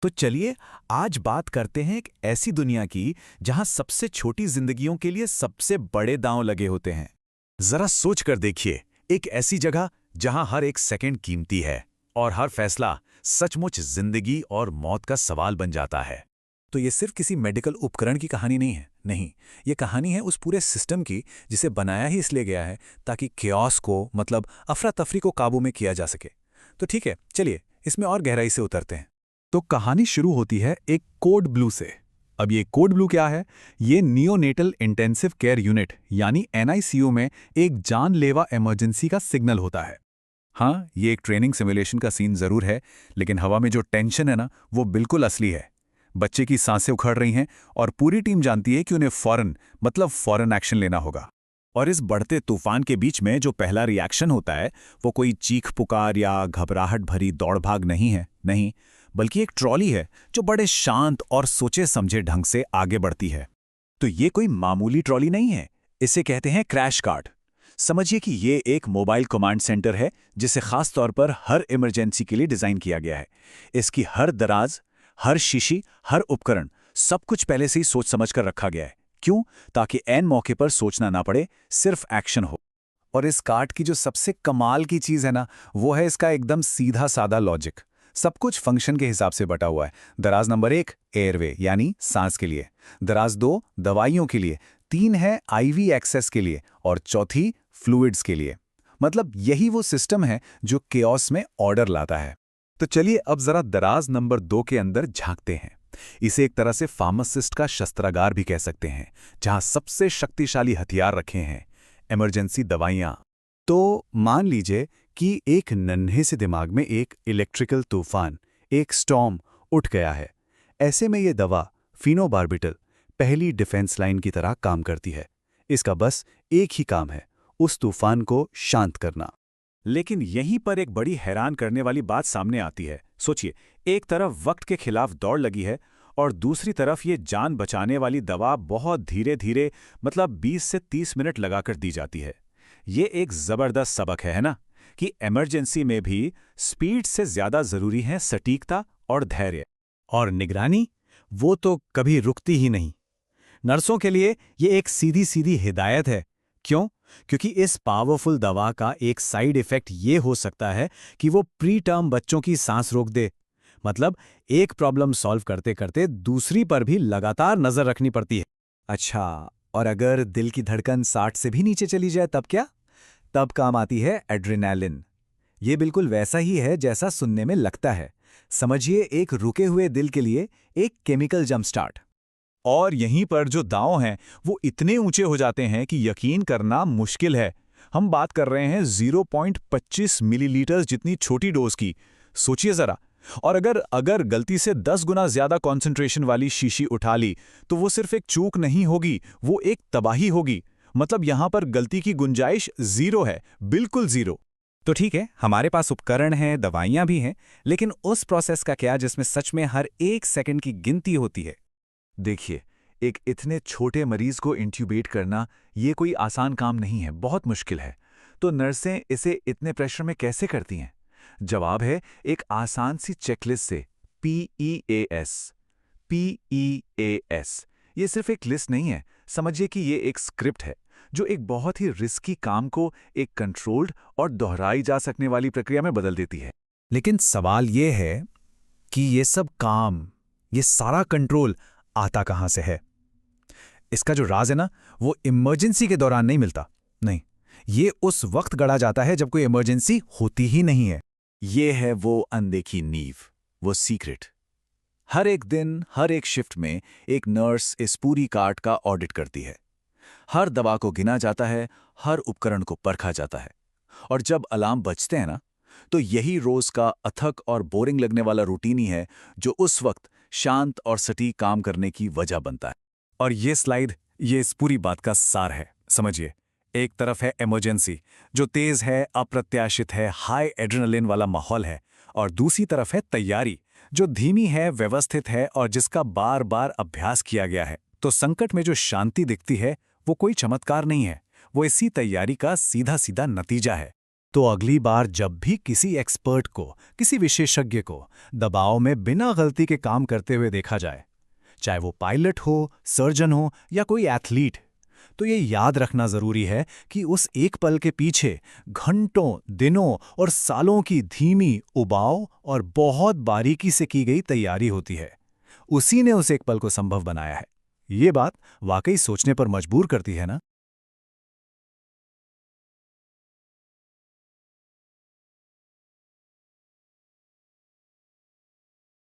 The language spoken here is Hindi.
तो चलिए आज बात करते हैं एक ऐसी दुनिया की जहां सबसे छोटी जिंदगियों के लिए सबसे बड़े दांव लगे होते हैं। जरा सोच कर देखिए, एक ऐसी जगह जहां हर एक सेकंड कीमती है और हर फैसला सचमुच जिंदगी और मौत का सवाल बन जाता है। तो ये सिर्फ किसी मेडिकल उपकरण की कहानी नहीं है। नहीं, ये कहानी है उस पूरे सिस्टम की जिसे बनाया ही इसलिए गया है ताकि केओस को मतलब अफरा तफरी को काबू में किया जा सके। तो ठीक है, चलिए इसमें और गहराई से उतरते हैं। तो कहानी शुरू होती है एक कोड ब्लू से। अब ये कोड ब्लू क्या है? ये नियोनेटल इंटेंसिव केयर यूनिट यानी एनआईसीयू में एक जानलेवा इमरजेंसी का सिग्नल होता है। हाँ, ये एक ट्रेनिंग सिमुलेशन का सीन जरूर है, लेकिन हवा में जो टेंशन है ना, वो बिल्कुल असली है। बच्चे की सांसें उखड़ रही हैं और पूरी टीम जानती है कि उन्हें फौरन एक्शन लेना होगा। और इस बढ़ते तूफान के बीच में जो पहला रिएक्शन होता है वो कोई चीख पुकार या घबराहट भरी दौड़ भाग नहीं है, नहीं, बल्कि एक ट्रॉली है जो बड़े शांत और सोचे समझे ढंग से आगे बढ़ती है। तो ये कोई मामूली ट्रॉली नहीं है, इसे कहते हैं क्रैश कार्ट। समझिए कि ये एक मोबाइल कमांड सेंटर है जिसे खास तौर पर हर इमरजेंसी के लिए डिजाइन किया गया है। इसकी हर दराज, हर शीशी, हर उपकरण, सब कुछ पहले से ही सोच समझ कर रखा गया है। क्यों? ताकि ऐन मौके पर सोचना ना पड़े, सिर्फ एक्शन हो। और इस कार्ट की जो सबसे कमाल की चीज़ है ना, वो है इसका एकदम सीधा सादा लॉजिक। सब कुछ फंक्शन के हिसाब से बटा हुआ है। दराज नंबर 1 एयरवे यानी सांस के लिए, दराज 2 दवाइयों के लिए, 3 है आईवी एक्सेस के लिए और चौथी फ्लूइड्स के लिए। मतलब यही वो सिस्टम है जो केओस में ऑर्डर लाता है। तो चलिए अब जरा दराज नंबर 2 के अंदर झांकते हैं। इसे एक तरह से फार्मासिस्ट का शस्त्रागार भी कह सकते हैं, जहां सबसे शक्तिशाली हथियार रखे हैं, इमरजेंसी दवाइयां। तो मान लीजिए कि एक नन्हे से दिमाग में एक इलेक्ट्रिकल तूफान, एक स्टॉर्म उठ गया है। ऐसे में ये दवा फिनोबार्बिटल पहली डिफेंस लाइन की तरह काम करती है। इसका बस एक ही काम है, उस तूफान को शांत करना। लेकिन यहीं पर एक बड़ी हैरान करने वाली बात सामने आती है। सोचिए, एक तरफ वक्त के खिलाफ दौड़ लगी है और दूसरी तरफ ये जान बचाने वाली दवा बहुत धीरे धीरे, मतलब 20 से 30 मिनट लगाकर दी जाती है। ये एक जबरदस्त सबक है ना, कि इमरजेंसी में भी स्पीड से ज्यादा जरूरी है सटीकता और धैर्य। और निगरानी, वो तो कभी रुकती ही नहीं। नर्सों के लिए ये एक सीधी सीधी हिदायत है। क्यों? क्योंकि इस पावरफुल दवा का एक साइड इफेक्ट ये हो सकता है कि वो प्री टर्म बच्चों की सांस रोक दे। मतलब एक प्रॉब्लम सॉल्व करते करते दूसरी पर भी लगातार नजर रखनी पड़ती है। अच्छा, और अगर दिल की धड़कन 60 से भी नीचे चली जाए तब क्या? तब काम आती है एड्रेनालिन। ये बिल्कुल वैसा ही है जैसा सुनने में लगता है। समझिए एक रुके हुए दिल के लिए एक केमिकल जंप स्टार्ट। और यहीं पर जो दांव हैं वो इतने ऊंचे हो जाते हैं कि यकीन करना मुश्किल है। हम बात कर रहे हैं 0.25 मिलीलीटर जितनी छोटी डोज की। सोचिए जरा। और अगर गलती से 10 गुना ज्यादा कॉन्सेंट्रेशन वाली शीशी उठा ली तो वो सिर्फ एक चूक नहीं होगी, वो एक तबाही होगी। मतलब यहां पर गलती की गुंजाइश जीरो है, बिल्कुल जीरो। तो ठीक है, हमारे पास उपकरण हैं, दवाइयां भी हैं, लेकिन उस प्रोसेस का क्या जिसमें सच में हर एक सेकंड की गिनती होती है? देखिए, एक इतने छोटे मरीज को इंट्यूबेट करना ये कोई आसान काम नहीं है, बहुत मुश्किल है। तो नर्सें इसे इतने प्रेशर में कैसे करती हैं? जवाब है एक आसान सी चेकलिस्ट से। PEAS। PEAS ये सिर्फ एक लिस्ट नहीं है, समझिए कि ये एक स्क्रिप्ट है जो एक बहुत ही रिस्की काम को एक कंट्रोल्ड और दोहराई जा सकने वाली प्रक्रिया में बदल देती है। लेकिन सवाल ये है कि ये सब काम, ये सारा कंट्रोल आता कहां से है? इसका जो राज है ना, वो इमरजेंसी के दौरान नहीं मिलता। नहीं, ये उस वक्त गढ़ा जाता है जब कोई इमरजेंसी होती ही नहीं है। ये है वो अनदेखी नींव, वो सीक्रेट। हर एक दिन, हर एक शिफ्ट में एक नर्स इस पूरी कार्ट का ऑडिट करती है। हर दवा को गिना जाता है, हर उपकरण को परखा जाता है। और जब अलार्म बजते हैं ना, तो यही रोज का अथक और बोरिंग लगने वाला रूटीन ही है जो उस वक्त शांत और सटीक काम करने की वजह बनता है। और ये स्लाइड, ये इस पूरी बात का सार है। समझिए, एक तरफ है इमरजेंसी जो तेज है, अप्रत्याशित है, हाई एड्रेनलिन वाला माहौल है, और दूसरी तरफ है तैयारी जो धीमी है, व्यवस्थित है और जिसका बार बार अभ्यास किया गया है। तो संकट में जो शांति दिखती है वो कोई चमत्कार नहीं है, वो इसी तैयारी का सीधा सीधा नतीजा है। तो अगली बार जब भी किसी एक्सपर्ट को, किसी विशेषज्ञ को दबाव में बिना गलती के काम करते हुए देखा जाए, चाहे वो पायलट हो, सर्जन हो या कोई एथलीट, तो ये याद रखना जरूरी है कि उस एक पल के पीछे घंटों, दिनों और सालों की धीमी, उबाऊ और बहुत बारीकी से की गई तैयारी होती है। उसी ने उस एक पल को संभव बनाया है। ये बात वाकई सोचने पर मजबूर करती है ना।